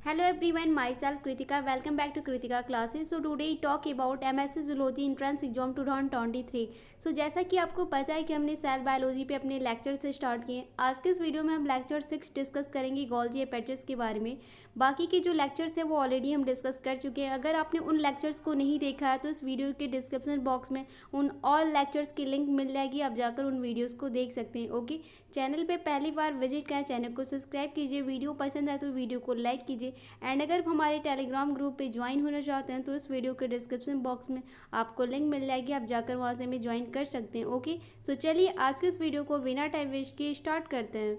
Hello everyone, myself Kritika. Welcome back to Kritika classes. So today we talk about MSc Zoology Entrance Exam 2023. So जैसा कि आपको पता है कि हमने सेल बायोलॉजी पे अपने लेक्चर से स्टार्ट किए। आज के इस वीडियो में हम लेक्चर 6 डिस्कस करेंगे गोल्जी एपेचर्स के बारे में। बाकी के जो लेक्चर्स हैं वो ऑलरेडी हम डिस्कस कर चुके हैं। अगर आपने उन लेक्चर्स को नहीं देखा है तो इस वीडियो के डिस्क्रिप्शन बॉक्स में उन ऑल लेक्चर्स की लिंक मिल जाएगी, आप जाकर उन वीडियोस को देख सकते हैं। ओके, चैनल पे पहली बार विजिट करें, चैनल को सब्सक्राइब कीजिए, वीडियो पसंद आए तो वीडियो को लाइक कीजिए एंड अगर हमारे टेलीग्राम ग्रुप पे ज्वाइन होना चाहते हैं तो इस वीडियो के डिस्क्रिप्शन बॉक्स में आपको लिंक मिल जाएगी, आप जाकर वहाँ से हमें ज्वाइन कर सकते हैं। ओके, सो चलिए आज के इस वीडियो को बिना टाइम वेस्ट किए स्टार्ट करते हैं।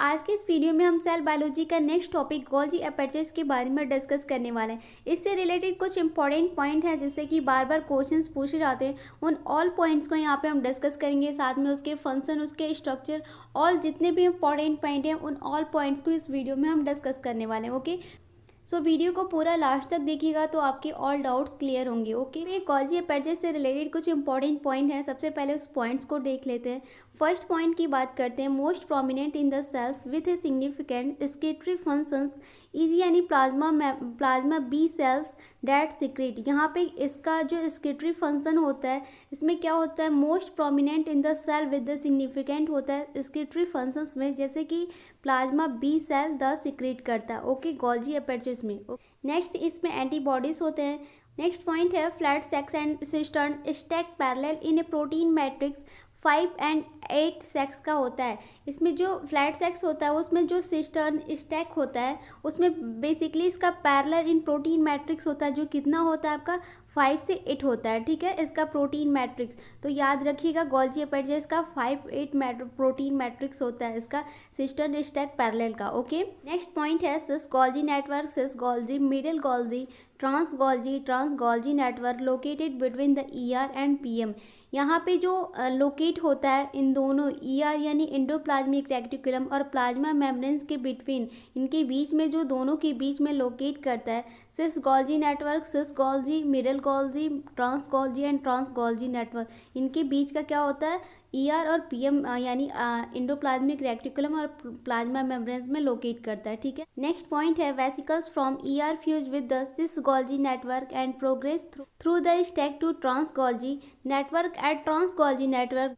आज के इस वीडियो में हम सेल बायोलॉजी का नेक्स्ट टॉपिक गोल्जी एपर्चर्स के बारे में डिस्कस करने वाले हैं। इससे रिलेटेड कुछ इंपॉर्टेंट पॉइंट है जिससे कि बार बार क्वेश्चंस पूछे जाते हैं, उन ऑल पॉइंट्स को यहाँ पे हम डिस्कस करेंगे, साथ में उसके फंक्शन, उसके स्ट्रक्चर, ऑल जितने भी इंपॉर्टेंट पॉइंट हैं उन ऑल पॉइंट्स को इस वीडियो में हम डिस्कस करने वाले हैं। ओके, वीडियो को पूरा लास्ट तक देखिएगा तो आपके ऑल डाउट्स क्लियर होंगे। ओके, गोल्जी एपर्चर्स से रिलेटेड कुछ इंपॉर्टेंट पॉइंट हैं। सबसे पहले उस पॉइंट्स को देख लेते हैं। फर्स्ट पॉइंट की बात करते हैं, most prominent in the cells with a significant secretory functions is यानी plasma B cells that secrete. यहाँ पे इसका जो स्केटरी फंक्शन होता है, इसमें क्या होता है, most prominent in the cell with the significant होता है स्केटरी फंक्शंस में, जैसे कि plasma B cell the secrete करता है। ओके, गोल्जी एपर्चर्स में। नेक्स्ट इसमें एंटीबॉडीज होते हैं। नेक्स्ट पॉइंट है, flat sacs and cistern stack parallel in a protein matrix 5 and 8 sacs का होता है। इसमें जो फ्लैट सेक्स होता है उसमें जो सिस्टर्न स्टैक होता है उसमें बेसिकली इसका पैरेलल इन प्रोटीन मैट्रिक्स होता है, जो कितना होता है आपका 5 से 8 होता है। ठीक है, इसका प्रोटीन मैट्रिक्स तो याद रखिएगा, गोल्जी एपर्चर्स का 5-8 प्रोटीन मैट्रिक्स होता है इसका सिस्टर्न स्टैक पैरेलल का। ओके, नेक्स्ट पॉइंट है cis Golgi network, cis Golgi, middle Golgi, trans Golgi network located between the ER and PM. यहाँ पे जो लोकेट होता है इन दोनों ईआर यानी एंडोप्लाज्मिक रेटिकुलम और प्लाज्मा मेम्ब्रेन्स के बिटवीन, इनके बीच में जो दोनों के बीच में लोकेट करता है cis Golgi network, cis Golgi, middle Golgi, trans Golgi and trans Golgi network, इनके बीच का क्या होता है, ईआर और पीएम यानी एंडोप्लाज्मिक रेटिकुलम और प्लाज्मा मेम्ब्रेन्स में लोकेट करता है। ठीक है, नेक्स्ट पॉइंट है, vesicles from ER fuse with the cis Golgi network and progress through the stack to trans Golgi network at trans Golgi network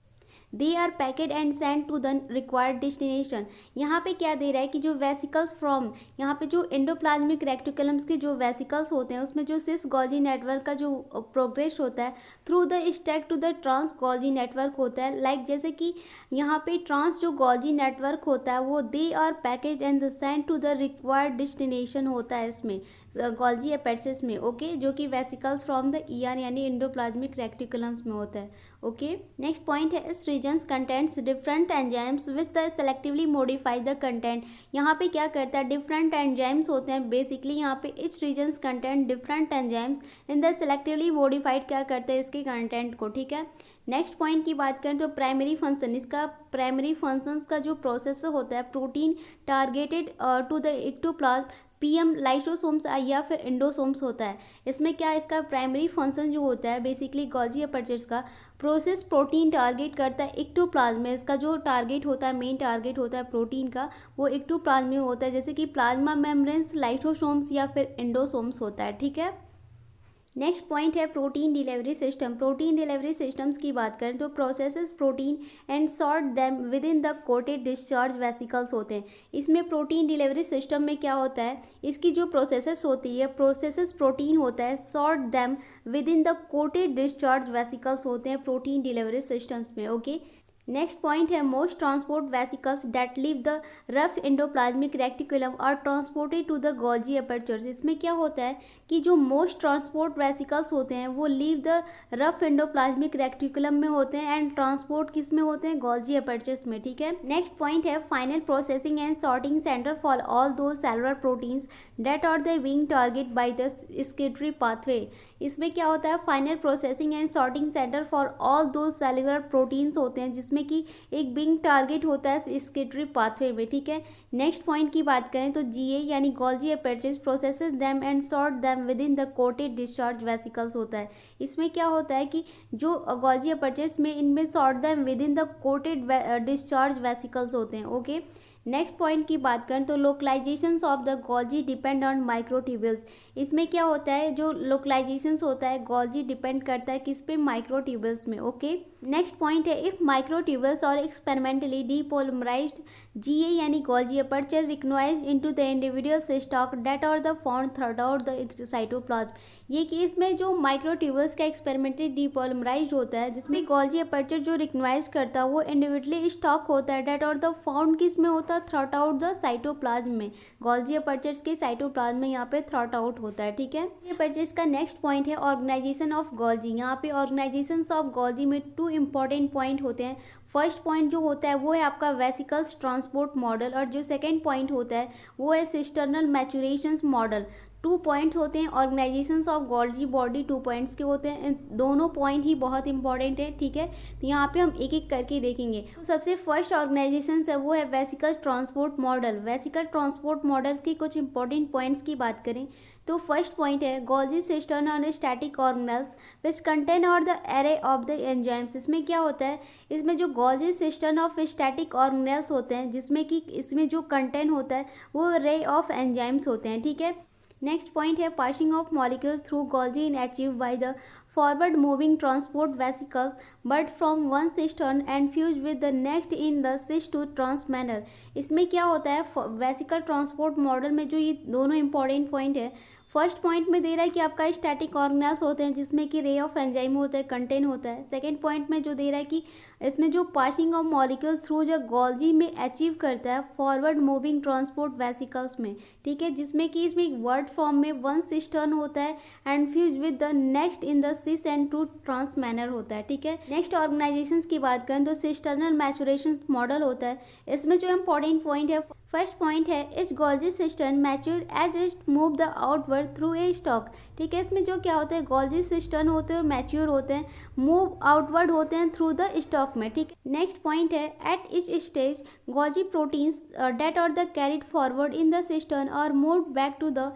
they are packed and send to the required destination. यहाँ पे क्या दे रहा है कि जो vesicles from, यहाँ पे जो एंडोप्लाज्मिक रेटिकुलम्स के जो वेसिकल्स होते हैं उसमें जो सिस गोल्जी नेटवर्क का जो प्रोग्रेस होता है through the stack to the trans Golgi network होता है। लाइक जैसे कि यहाँ पे ट्रांस जो गोल्जी नेटवर्क होता है वो they are package and send to the required destination होता है इसमें गोल्जी एपर्चर्स में। ओके, जो कि वेसिकल्स फ्रॉम द ईआर यानी एंडोप्लाज्मिक रेटिकुलम्स में होता है। ओके, नेक्स्ट पॉइंट है, each regions contents different enzymes which the selectively modify the content. यहाँ पे क्या करता है, डिफरेंट एंजाइम्स होते हैं बेसिकली, यहाँ पे each regions content different enzymes in the selectively modified क्या करते हैं इसके कंटेंट को। ठीक है, नेक्स्ट पॉइंट की बात करें तो प्राइमरी फंक्शन, इसका प्राइमरी फंक्शंस का जो प्रोसेस होता है, protein targeted to the ectoplasm PM lysosomes या फिर एंडोसोम्स होता है। इसमें क्या, इसका प्राइमरी फंक्शन जो होता है बेसिकली गोल्जी एपर्चर्स का, प्रोसेस प्रोटीन टारगेट करता है एक्टोप्लाज्म में। इसका जो टारगेट होता है, मेन टारगेट होता है प्रोटीन का, वो एक्टोप्लाज्म में होता है, जैसे कि प्लाज्मा मेम्ब्रेन्स, लाइसोसोम्स या फिर एंडोसोम्स होता है। ठीक है, नेक्स्ट पॉइंट है protein delivery system. Protein delivery systems की बात करें तो processes protein and sort them within the coated discharge vesicles होते हैं। इसमें प्रोटीन डिलीवरी सिस्टम में क्या होता है, इसकी जो प्रोसेसेस होती है, प्रोसेसेस प्रोटीन होता है, sort them within the coated discharge vesicles होते हैं प्रोटीन डिलीवरी सिस्टम्स में। ओके, नेक्स्ट पॉइंट है, most transport vesicles that leave the rough endoplasmic reticulum और transported to the Golgi apparatus. इसमें क्या होता है कि जो मोस्ट ट्रांसपोर्ट वेसिकल्स होते हैं वो leave the rough endoplasmic reticulum में होते हैं एंड ट्रांसपोर्ट किस में होते हैं, गोल्जी एपर्चर्स में। ठीक है, नेक्स्ट पॉइंट है, final processing and sorting centre for all two cellular proteins that are the being target by the secretory pathway. इसमें क्या होता है, final processing and sorting centre for all two cellular proteins होते हैं जिसमें कि एक बिंग टारगेट होता है स्केटरी पाथवे में। ठीक है, नेक्स्ट पॉइंट की बात करें तो जीए यानी Golgi apparatus processes them and sort them within the coated discharge vesicles होता है। इसमें क्या होता है कि जो गोल्जी एपर्चर्स में इनमें sort them within the coated discharge vesicles होते हैं। ओके, नेक्स्ट पॉइंट की बात करें तो localisations of the Golgi depend on microtubules. इसमें क्या होता है, जो लोकलाइजेशंस होता है गोल्जी डिपेंड करता है किस पे, माइक्रोट्यूब्यूल्स में। ओके, नेक्स्ट पॉइंट है इफ माइक्रोट्यूब्यूल्स और एक्सपेरिमेंटली डीपोलिमराइज्ड GA यानी Golgi apparatus recognized into the individual stack that are the found throughout the cytoplasm. ये केस में जो माइक्रोट्यूब्यूल्स का एक्सपेरिमेंटली डीपोलिमराइज्ड होता है जिसमें गोल्जी अपर्चर जो रिकग्नाइज करता है वो इंडिविजुअली स्टॉक होता है दैट आर द फाउंड किस में होता है, थ्रू आउट द साइटोप्लाज्म में। गोल्जी अपर्चर्स के साइटोप्लाज्म में यहाँ पे थ्रू आउट होता है। ठीक है, ये अपर्चर्स का नेक्स्ट पॉइंट है ऑर्गेनाइजेशन ऑफ गोल्जी। यहाँ पे ऑर्गेनाइजेशन ऑफ गोल्जी में 2 इंपॉर्टेंट पॉइंट होते हैं। फर्स्ट पॉइंट जो होता है वो है आपका वेसिकल्स ट्रांसपोर्ट मॉडल, और जो सेकंड पॉइंट होता है वो है सिस्टर्नल मैचुरेशन मॉडल। 2 पॉइंट होते हैं organisations of Golgi body, 2 points के होते हैं। दोनों पॉइंट ही बहुत इंपॉर्टेंट है। ठीक है, तो यहाँ पे हम एक एक करके देखेंगे। तो सबसे फर्स्ट ऑर्गेनाइजेशन है वो है vesicle transport model. Vesicle transport model की कुछ इंपॉर्टेंट पॉइंट्स की बात करें तो फर्स्ट पॉइंट है गोल्जी सिस्टर्न और स्टैटिक ऑर्गेनेल्स विच कंटेन और the array of the enzymes. इसमें क्या होता है, इसमें जो Golgi cistern of static organelles होते हैं जिसमें कि इसमें जो कंटेंट होता है वो रे ऑफ एंजाइम्स होते हैं। ठीक है, नेक्स्ट पॉइंट है passing of molecule through Golgi in achieve by the forward moving transport vesicles but from one cistern and fuse with the next in the cis to trans manner. इसमें क्या होता है, vesicle transport model में जो ये दोनों important point है, first point में दे रहा है कि आपका स्टैटिक ऑर्गेनेल्स होते हैं जिसमें कि रे ऑफ एंजाइम होता है, कंटेन होता है। सेकंड पॉइंट में जो दे रहा है कि इसमें जो पासिंग ऑफ मॉलिक्यूल थ्रू जो गोल्जी में अचीव करता है फॉरवर्ड मूविंग ट्रांसपोर्ट वेसिकल्स में। ठीक है, जिसमें कि इसमें वर्ड फॉर्म में वन सिस्टर्न होता है and fuse with the next in the cis and to trans manner होता है। ठीक है, नेक्स्ट ऑर्गेनाइजेशन की बात करें तो सिस्टर्नल मैचुरेशन मॉडल होता है। इसमें जो इंपॉर्टेंट पॉइंट है, फर्स्ट पॉइंट है इस Golgi cistern mature age it move the outward through a stock. ठीक है, इसमें जो क्या होता है गोल्जी सिस्टर्न होते हैं मैच्योर होते हैं, मूव आउटवर्ड होते हैं थ्रू द स्टॉक में। ठीक है, नेक्स्ट पॉइंट है at each stage Golgi proteins that are the carried forward in the cisternae और move back to the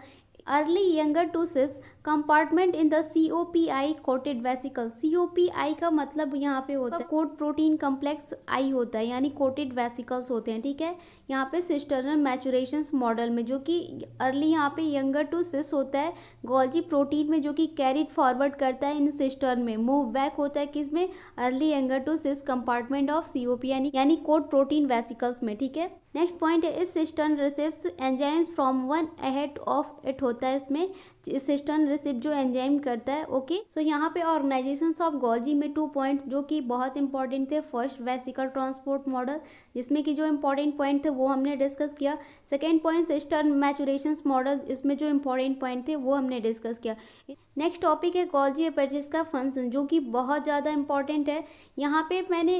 early younger to cis compartment in the COPI coated vesicle. COPI का मतलब यहाँ पे होता है कोट प्रोटीन कम्प्लेक्स आई होता है, यानी कोटेड वेसिकल्स होते हैं। ठीक है, यहाँ पे सिस्टर्नल मैचुरेशन मॉडल में जो कि अर्ली यहाँ पे यंगर टू सिस होता है गोल्जी प्रोटीन में, जो कि कैरिड फॉरवर्ड करता है इन सिस्टर्न में, मूव बैक होता है किस में, early younger to cis compartment of COP यानी कोट प्रोटीन वेसिकल्स में। ठीक है, नेक्स्ट पॉइंट है is cistern receives enzymes from one ahead of it होता है। इसमें सिस्टर्न रिसिप्ट जो एंजाइम करता है। ओके, सो यहाँ पे ऑर्गेनाइजेशन ऑफ गोल्जी में 2 पॉइंट जो कि बहुत इंपॉर्टेंट थे। फर्स्ट वेसिकल ट्रांसपोर्ट मॉडल जिसमें कि जो इंपॉर्टेंट पॉइंट थे वो हमने डिस्कस किया। Second point cistern maturation model, इसमें जो इंपॉर्टेंट पॉइंट थे वो हमने डिस्कस किया। नेक्स्ट टॉपिक है गोल्जी अपर्चर्स का फंक्शन, जो कि बहुत ज़्यादा इंपॉर्टेंट है। यहाँ पे मैंने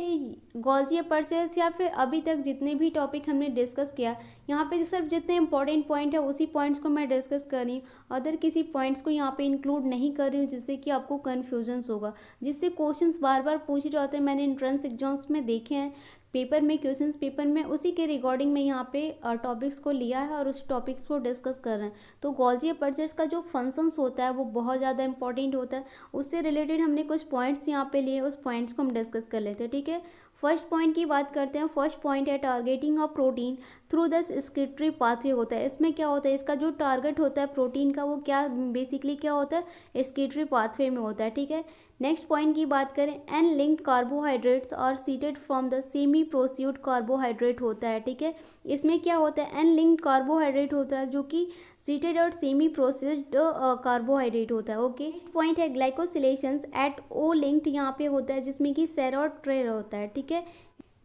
गोल्जी अपर्चर्स या फिर अभी तक जितने भी टॉपिक हमने डिस्कस किया, यहाँ पे सिर्फ जितने इंपॉर्टेंट पॉइंट है उसी पॉइंट्स को मैं डिस्कस कर रही हूँ। अदर किसी पॉइंट्स को यहाँ पे इंक्लूड नहीं कर रही हूँ जिससे कि आपको कन्फ्यूजन्स होगा, जिससे क्वेश्चंस बार बार पूछे जाते हैं। मैंने एंट्रेंस एग्जाम्स में देखे हैं, पेपर में क्वेश्चंस पेपर में, उसी के रिगार्डिंग में यहाँ पे टॉपिक्स को लिया है और उस टॉपिक्स को डिस्कस कर रहे हैं। तो गोल्जी अपर्चर्स का जो फंक्शंस होता है वो बहुत ज़्यादा इंपॉर्टेंट होता है। उससे रिलेटेड हमने कुछ पॉइंट्स यहाँ पे लिए, उस पॉइंट्स को हम डिस्कस कर लेते हैं। ठीक है, फर्स्ट पॉइंट की बात करते हैं। फर्स्ट पॉइंट है targeting of protein through the excretory pathway होता है। इसमें क्या होता है, इसका जो टारगेट होता है प्रोटीन का वो क्या बेसिकली क्या होता है, एक्सक्रीटरी पाथवे में होता है। ठीक है, नेक्स्ट पॉइंट की बात करें एन लिंक्ड कार्बोहाइड्रेट्स और seated from the semi processed carbohydrate होता है। ठीक है, इसमें क्या होता है, एन लिंक्ड कार्बोहाइड्रेट होता है जो कि सीटेड और सेमी प्रोसेस्ड कार्बोहाइड्रेट होता है। ओके, पॉइंट है ग्लाइकोसिलेशंस एट ओ लिंक्ड यहाँ पे होता है जिसमें कि सेरो ट्रे होता है। ठीक है,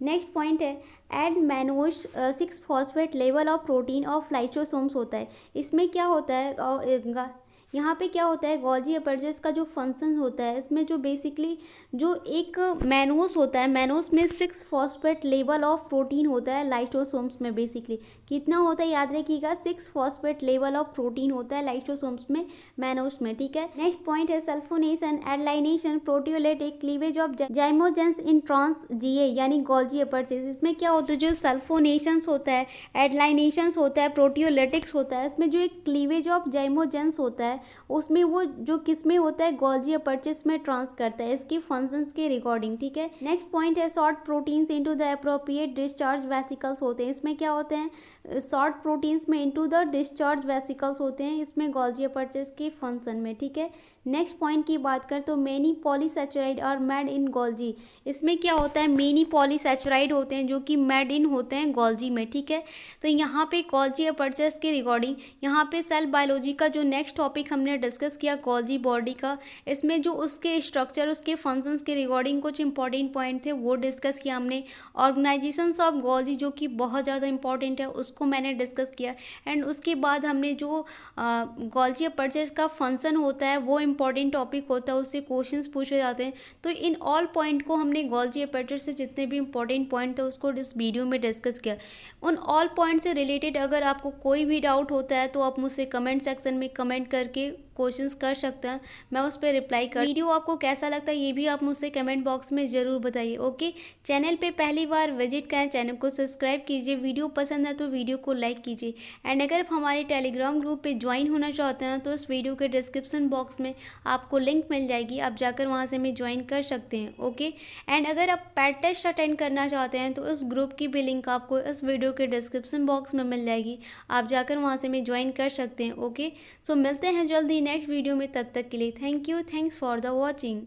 नेक्स्ट पॉइंट है add mannose 6 phosphate level of protein of lysosomes होता है। इसमें क्या होता है, यहाँ पे क्या होता है, गोल्जी अपर्चर्स का जो फंक्शन होता है इसमें जो बेसिकली जो एक मैनोस होता है, मैनोस में 6 फॉस्फेट लेवल ऑफ प्रोटीन होता है लाइसोसोम्स में। बेसिकली कितना होता है याद रखिएगा, 6 फॉस्फेट लेवल ऑफ प्रोटीन होता है लाइसोसोम्स में, मैनोस में। ठीक है, नेक्स्ट पॉइंट है sulfonation adenylation proteolytic cleavage of zymogens in trans GA यानी गोल्जी अपर्चर्स। इसमें क्या होता है, जो सल्फोनेशंस होता है, एडलाइनेशंस होता है, प्रोटियोलेटिक्स होता है, इसमें जो एक क्लीवेज ऑफ जाइमोजेंस होता है उसमें वो जो किस में होता है, गोल्जी अपर्चर्स में ट्रांस करता है इसकी फंक्शंस के रिकॉर्डिंग। ठीक है, नेक्स्ट पॉइंट है short proteins into the appropriate discharge vesicles होते हैं। इसमें क्या होते हैं, शॉर्ट प्रोटीन्स में इनटू द डिस्चार्ज वेसिकल्स होते हैं इसमें गोल्जी अपर्चर्स के फंक्शन में। ठीक है, नेक्स्ट पॉइंट की बात करें तो many polysaccharide are made in Golgi. इसमें क्या होता है, मेनी पॉलीसैचराइड होते हैं जो कि मेड इन होते हैं गोल्जी में। ठीक है, तो यहाँ पे गोल्जी अपर्चर्स के रिगार्डिंग यहाँ पे सेल बायोलॉजी का जो नेक्स्ट टॉपिक हमने डिस्कस किया गोल्जी बॉडी का, इसमें जो उसके स्ट्रक्चर उसके फंक्शंस के रिगार्डिंग कुछ इंपॉर्टेंट पॉइंट थे वो डिस्कस किया हमने। ऑर्गेनाइजेशंस ऑफ गोल्जी जो कि बहुत ज़्यादा इंपॉर्टेंट है उसको मैंने डिस्कस किया। एंड उसके बाद हमने जो गोल्जी अपर्चर्स का फंक्शन होता है वो इंपॉर्टेंट टॉपिक होता है, उससे क्वेश्चंस पूछे जाते हैं। तो इन ऑल पॉइंट को हमने गोल्जी अपर्चर्स से जितने भी इंपॉर्टेंट पॉइंट थे उसको इस वीडियो में डिस्कस किया। उन ऑल पॉइंट से रिलेटेड अगर आपको कोई भी डाउट होता है तो आप मुझसे कमेंट सेक्शन में कमेंट करके क्वेश्चंस कर सकते हैं, मैं उस पर रिप्लाई कर। वीडियो आपको कैसा लगता है ये भी आप मुझसे कमेंट बॉक्स में ज़रूर बताइए। ओके, चैनल पे पहली बार विजिट करें, चैनल को सब्सक्राइब कीजिए, वीडियो पसंद है तो वीडियो को लाइक कीजिए। एंड अगर आप हमारे टेलीग्राम ग्रुप पे ज्वाइन होना चाहते हैं तो इस वीडियो के डिस्क्रिप्शन बॉक्स में आपको लिंक मिल जाएगी, आप जाकर वहाँ से में ज्वाइन कर सकते हैं। ओके, एंड अगर आप पैट टेस्ट अटेंड करना चाहते हैं तो इस ग्रुप की भी लिंक आपको इस वीडियो के डिस्क्रिप्शन बॉक्स में मिल जाएगी, आप जाकर वहाँ से में ज्वाइन कर सकते हैं। ओके, सो मिलते हैं जल्दी नेक्स्ट वीडियो में, तब तक के लिए thank you, thanks for the watching.